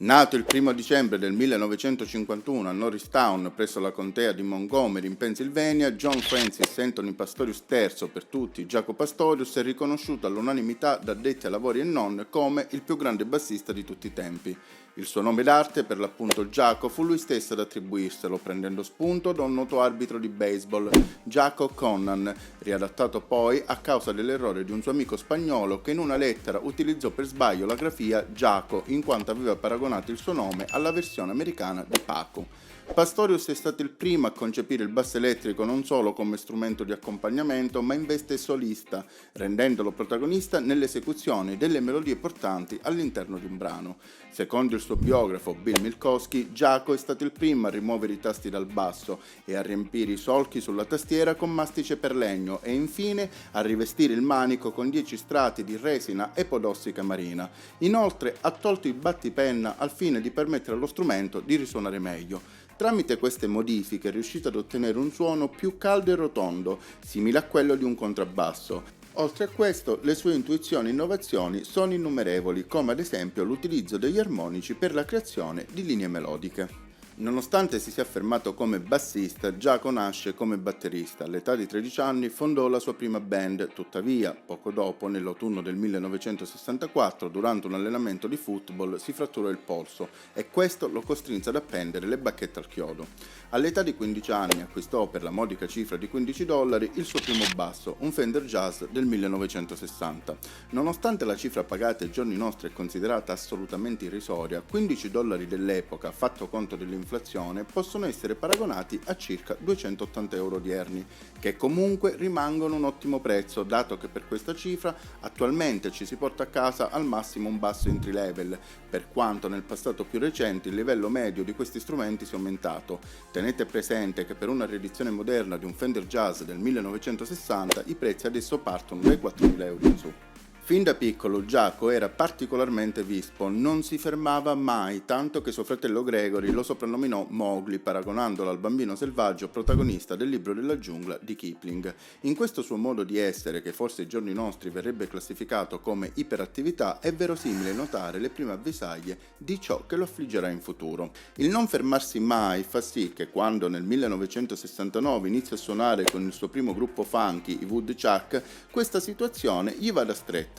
Nato il 1° dicembre del 1951 a Norristown, presso la contea di Montgomery in Pennsylvania, John Francis Anthony Pastorius III, per tutti Jaco Pastorius, è riconosciuto all'unanimità da addetti ai lavori e non come il più grande bassista di tutti i tempi. Il suo nome d'arte, per l'appunto Jaco, fu lui stesso ad attribuirselo, prendendo spunto da un noto arbitro di baseball, Jaco Connan, riadattato poi a causa dell'errore di un suo amico spagnolo che in una lettera utilizzò per sbaglio la grafia Jaco, in quanto aveva paragonato il suo nome alla versione americana di Paco. Pastorius è stato il primo a concepire il basso elettrico non solo come strumento di accompagnamento, ma in veste solista, rendendolo protagonista nell'esecuzione delle melodie portanti all'interno di un brano. Secondo il suo biografo Bill Milkowski, Jaco è stato il primo a rimuovere i tasti dal basso e a riempire i solchi sulla tastiera con mastice per legno e infine a rivestire il manico con 10 strati di resina e podossica marina. Inoltre ha tolto i battipenna al fine di permettere allo strumento di risuonare meglio. Tramite queste modifiche è riuscito ad ottenere un suono più caldo e rotondo, simile a quello di un contrabbasso. Oltre a questo, le sue intuizioni e innovazioni sono innumerevoli, come ad esempio l'utilizzo degli armonici per la creazione di linee melodiche. Nonostante si sia affermato come bassista, Jaco nasce come batterista. All'età di 13 anni fondò la sua prima band, tuttavia, poco dopo, nell'autunno del 1964, durante un allenamento di football, si fratturò il polso e questo lo costrinse ad appendere le bacchette al chiodo. All'età di 15 anni acquistò per la modica cifra di $15 il suo primo basso, un Fender Jazz del 1960. Nonostante la cifra pagata ai giorni nostri è considerata assolutamente irrisoria, $15 dell'epoca, fatto conto dell'inflazione, possono essere paragonati a circa €280 odierni, che comunque rimangono un ottimo prezzo, dato che per questa cifra attualmente ci si porta a casa al massimo un basso entry level, per quanto nel passato più recente il livello medio di questi strumenti sia aumentato. Tenete presente che per una riedizione moderna di un Fender Jazz del 1960 i prezzi adesso partono dai €4.000 in su. Fin da piccolo Jaco era particolarmente vispo, non si fermava mai, tanto che suo fratello Gregory lo soprannominò Mowgli, paragonandolo al bambino selvaggio protagonista del Libro della giungla di Kipling. In questo suo modo di essere, che forse ai giorni nostri verrebbe classificato come iperattività, è verosimile notare le prime avvisaglie di ciò che lo affliggerà in futuro. Il non fermarsi mai fa sì che quando nel 1969 inizia a suonare con il suo primo gruppo funky, i Woodchuck, questa situazione gli vada stretta.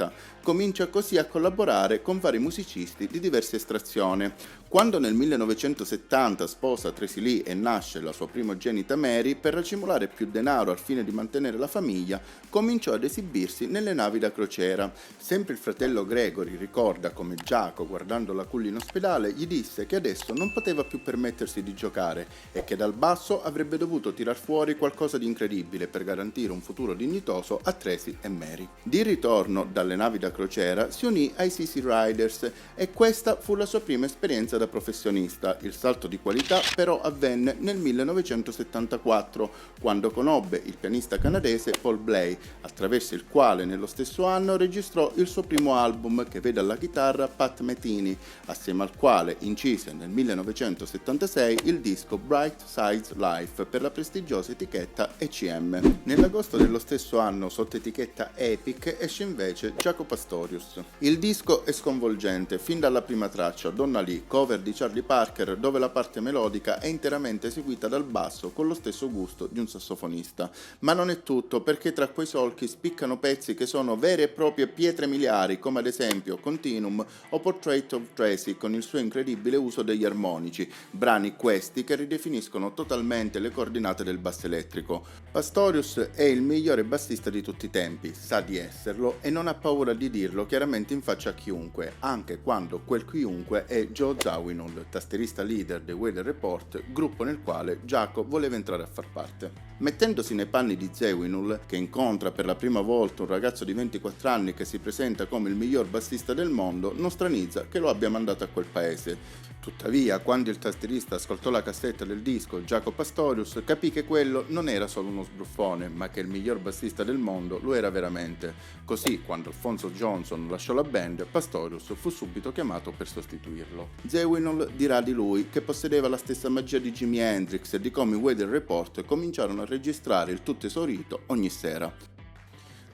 Comincia così a collaborare con vari musicisti di diversa estrazione. Quando nel 1970 sposa Tracy Lee e nasce la sua primogenita Mary, per racimolare più denaro al fine di mantenere la famiglia, cominciò ad esibirsi nelle navi da crociera. Sempre il fratello Gregory ricorda come Jaco, guardando la culla in ospedale, gli disse che adesso non poteva più permettersi di giocare e che dal basso avrebbe dovuto tirar fuori qualcosa di incredibile per garantire un futuro dignitoso a Tracy e Mary. Di ritorno dalle navi da crociera si unì ai CC Riders e questa fu la sua prima esperienza da professionista. Il salto di qualità però avvenne nel 1974, quando conobbe il pianista canadese Paul Bley, attraverso il quale nello stesso anno registrò il suo primo album, che vede alla chitarra Pat Metheny, assieme al quale incise nel 1976 il disco Bright Sides Life per la prestigiosa etichetta ECM. Nell'agosto dello stesso anno, sotto etichetta Epic, esce invece Jaco Pastorius. Il disco è sconvolgente fin dalla prima traccia, Donna Lee, cover di Charlie Parker, dove la parte melodica è interamente eseguita dal basso con lo stesso gusto di un sassofonista. Ma non è tutto, perché tra quei solchi spiccano pezzi che sono vere e proprie pietre miliari, come ad esempio Continuum o Portrait of Tracy, con il suo incredibile uso degli armonici, brani questi che ridefiniscono totalmente le coordinate del basso elettrico. Pastorius è il migliore bassista di tutti i tempi, sa di esserlo e non ha paura di dirlo chiaramente in faccia a chiunque, anche quando quel chiunque è Joe Zawinul, tastierista leader dei Weather Report, gruppo nel quale Jaco voleva entrare a far parte. Mettendosi nei panni di Zawinul, che incontra per la prima volta un ragazzo di 24 anni che si presenta come il miglior bassista del mondo, non stranizza che lo abbia mandato a quel paese. Tuttavia, quando il tastierista ascoltò la cassetta del disco Jaco Pastorius, capì che quello non era solo uno sbruffone, ma che il miglior bassista del mondo lo era veramente. Così, quando Alphonso Johnson lasciò la band, Pastorius fu subito chiamato per sostituirlo. Zawinul dirà di lui che possedeva la stessa magia di Jimi Hendrix e di come i Weather Report cominciarono a registrare il tutto esaurito ogni sera.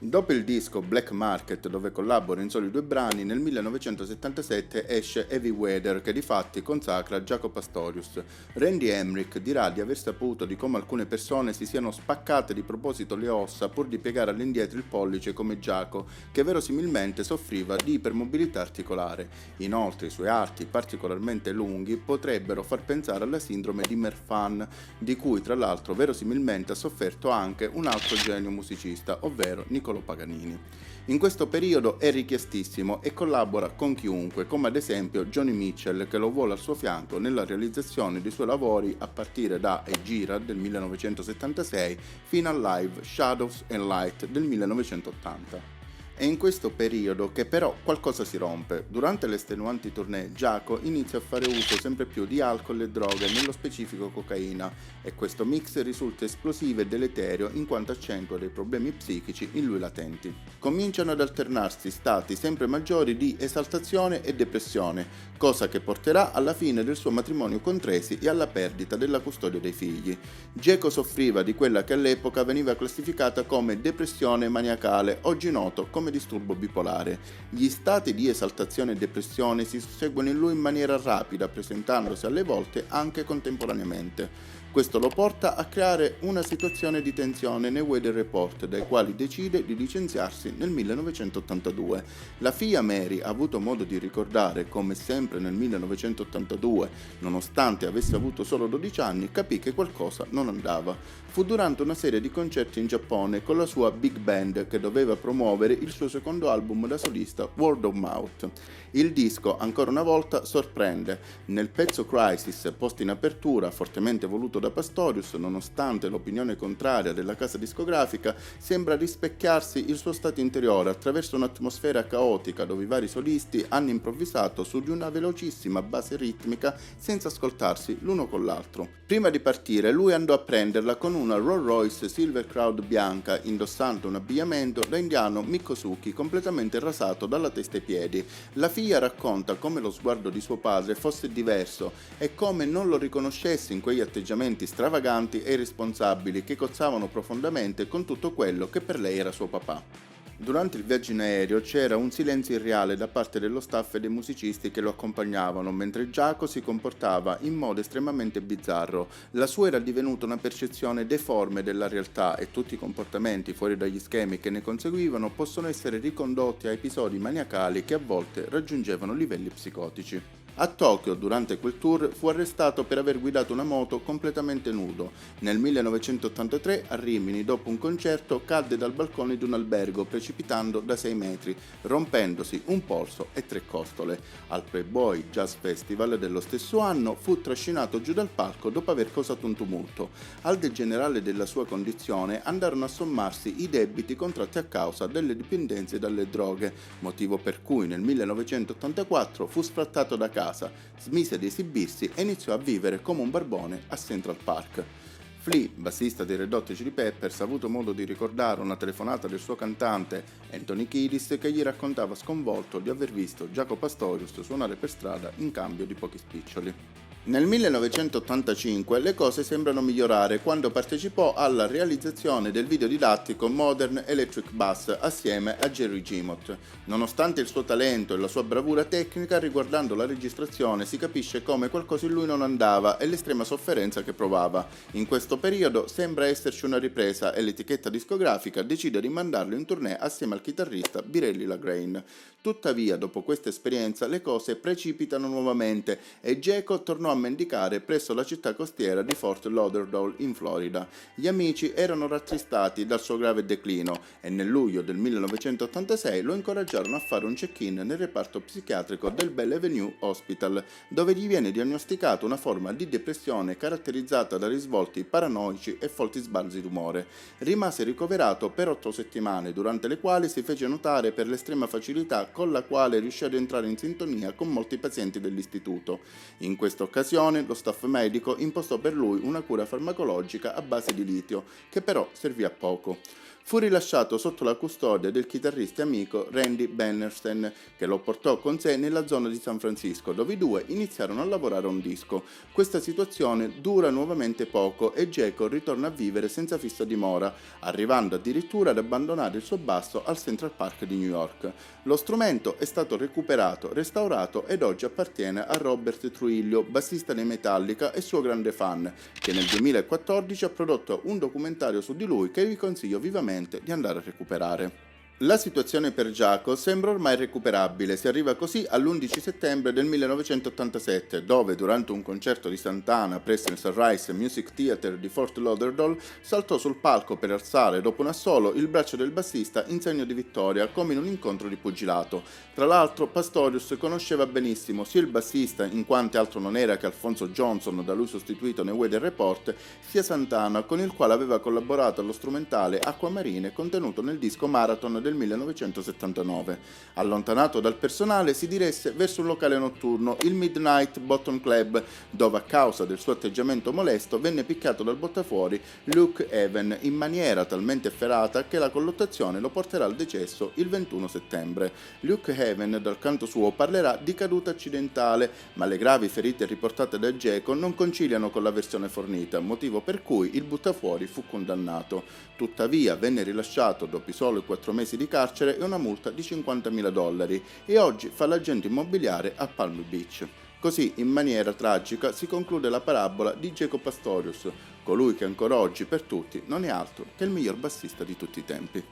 Dopo il disco Black Market, dove collabora in soli 2 brani, nel 1977 esce Heavy Weather, che di fatti consacra Jaco Pastorius. Randy Emmerich dirà di aver saputo di come alcune persone si siano spaccate di proposito le ossa pur di piegare all'indietro il pollice come Jaco, che verosimilmente soffriva di ipermobilità articolare. Inoltre i suoi arti particolarmente lunghi potrebbero far pensare alla sindrome di Marfan, di cui tra l'altro verosimilmente ha sofferto anche un altro genio musicista, ovvero Niccolò Paganini. In questo periodo è richiestissimo e collabora con chiunque, come ad esempio Joni Mitchell, che lo vuole al suo fianco nella realizzazione dei suoi lavori a partire da E Gira del 1976 fino al live Shadows and Light del 1980. È in questo periodo che però qualcosa si rompe. Durante le estenuanti tournée, Jaco inizia a fare uso sempre più di alcol e droghe, nello specifico cocaina, e questo mix risulta esplosivo e deleterio in quanto accentua dei problemi psichici in lui latenti. Cominciano ad alternarsi stati sempre maggiori di esaltazione e depressione, cosa che porterà alla fine del suo matrimonio con Tracy e alla perdita della custodia dei figli. Jaco soffriva di quella che all'epoca veniva classificata come depressione maniacale, oggi noto come disturbo bipolare. Gli stati di esaltazione e depressione si susseguono in lui in maniera rapida, presentandosi alle volte anche contemporaneamente. Questo lo porta a creare una situazione di tensione nei Weather Report, dai quali decide di licenziarsi nel 1982. La figlia Mary ha avuto modo di ricordare come sempre nel 1982, nonostante avesse avuto solo 12 anni, capì che qualcosa non andava. Fu durante una serie di concerti in Giappone con la sua big band che doveva promuovere il suo secondo album da solista, Word of Mouth. Il disco, ancora una volta, sorprende. Nel pezzo Crisis, posto in apertura, fortemente voluto da Pastorius, nonostante l'opinione contraria della casa discografica, sembra rispecchiarsi il suo stato interiore attraverso un'atmosfera caotica dove i vari solisti hanno improvvisato su di una velocissima base ritmica senza ascoltarsi l'uno con l'altro. Prima di partire lui andò a prenderla con una Rolls Royce Silver Crowd bianca, indossando un abbigliamento da indiano Mikosuki completamente rasato dalla testa ai piedi. La figlia racconta come lo sguardo di suo padre fosse diverso e come non lo riconoscesse in quegli atteggiamenti stravaganti e irresponsabili che cozzavano profondamente con tutto quello che per lei era suo papà. Durante il viaggio in aereo c'era un silenzio irreale da parte dello staff e dei musicisti che lo accompagnavano, mentre Jaco si comportava in modo estremamente bizzarro. La sua era divenuta una percezione deforme della realtà e tutti i comportamenti fuori dagli schemi che ne conseguivano possono essere ricondotti a episodi maniacali che a volte raggiungevano livelli psicotici. A Tokyo, durante quel tour, fu arrestato per aver guidato una moto completamente nudo. Nel 1983, a Rimini, dopo un concerto, cadde dal balcone di un albergo, precipitando da 6 metri, rompendosi un polso e 3 costole. Al Playboy Jazz Festival dello stesso anno fu trascinato giù dal palco dopo aver causato un tumulto. Al degenerare della sua condizione andarono a sommarsi i debiti contratti a causa delle dipendenze dalle droghe, motivo per cui nel 1984 fu sfrattato da casa, smise di esibirsi e iniziò a vivere come un barbone a Central Park. Flea, bassista dei Red Hot Chili Peppers, ha avuto modo di ricordare una telefonata del suo cantante Anthony Kiedis che gli raccontava sconvolto di aver visto Jaco Pastorius suonare per strada in cambio di pochi spiccioli. Nel 1985 le cose sembrano migliorare quando partecipò alla realizzazione del video didattico Modern Electric Bass assieme a Jerry Gimot. Nonostante il suo talento e la sua bravura tecnica, riguardando la registrazione si capisce come qualcosa in lui non andava e l'estrema sofferenza che provava. In questo periodo sembra esserci una ripresa e l'etichetta discografica decide di mandarlo in tournée assieme al chitarrista Birelli Lagraine. Tuttavia, dopo questa esperienza, le cose precipitano nuovamente e Jaco tornò a mendicare presso la città costiera di Fort Lauderdale in Florida. Gli amici erano rattristati dal suo grave declino e nel luglio del 1986 lo incoraggiarono a fare un check-in nel reparto psichiatrico del Belle Avenue Hospital, dove gli viene diagnosticata una forma di depressione caratterizzata da risvolti paranoici e folti sbalzi d'umore. Rimase ricoverato per 8 settimane, durante le quali si fece notare per l'estrema facilità con la quale riuscì ad entrare in sintonia con molti pazienti dell'istituto. In questa occasione lo staff medico impostò per lui una cura farmacologica a base di litio, che però servì a poco. fu rilasciato sotto la custodia del chitarrista amico Randy Bannerstein, che lo portò con sé nella zona di San Francisco, dove i due iniziarono a lavorare a un disco. Questa situazione dura nuovamente poco e Jaco ritorna a vivere senza fissa dimora, arrivando addirittura ad abbandonare il suo basso al Central Park di New York. Lo strumento è stato recuperato, restaurato ed oggi appartiene a Robert Trujillo, bassista dei Metallica e suo grande fan, che nel 2014 ha prodotto un documentario su di lui che vi consiglio vivamente di andare a recuperare. La situazione per Jaco sembra ormai recuperabile, si arriva così all'11 settembre del 1987, dove durante un concerto di Santana presso il Sunrise Music Theatre di Fort Lauderdale saltò sul palco per alzare dopo un assolo il braccio del bassista in segno di vittoria, come in un incontro di pugilato. Tra l'altro Pastorius conosceva benissimo sia il bassista, in quanto altro non era che Alfonso Johnson, da lui sostituito nei Weather Report, sia Santana, con il quale aveva collaborato allo strumentale Acquamarine contenuto nel disco Marathon del 1979. Allontanato dal personale, si diresse verso un locale notturno, il Midnight Bottom Club, dove a causa del suo atteggiamento molesto venne picchiato dal buttafuori Luke Haven in maniera talmente efferata che la colluttazione lo porterà al decesso il 21 settembre. Luke Haven, dal canto suo, parlerà di caduta accidentale, ma le gravi ferite riportate da Jaco non conciliano con la versione fornita, motivo per cui il buttafuori fu condannato. Tuttavia venne rilasciato dopo solo 4 mesi di carcere e una multa di $50.000 e oggi fa l'agente immobiliare a Palm Beach. Così, in maniera tragica, si conclude la parabola di Jaco Pastorius, colui che ancora oggi per tutti non è altro che il miglior bassista di tutti i tempi.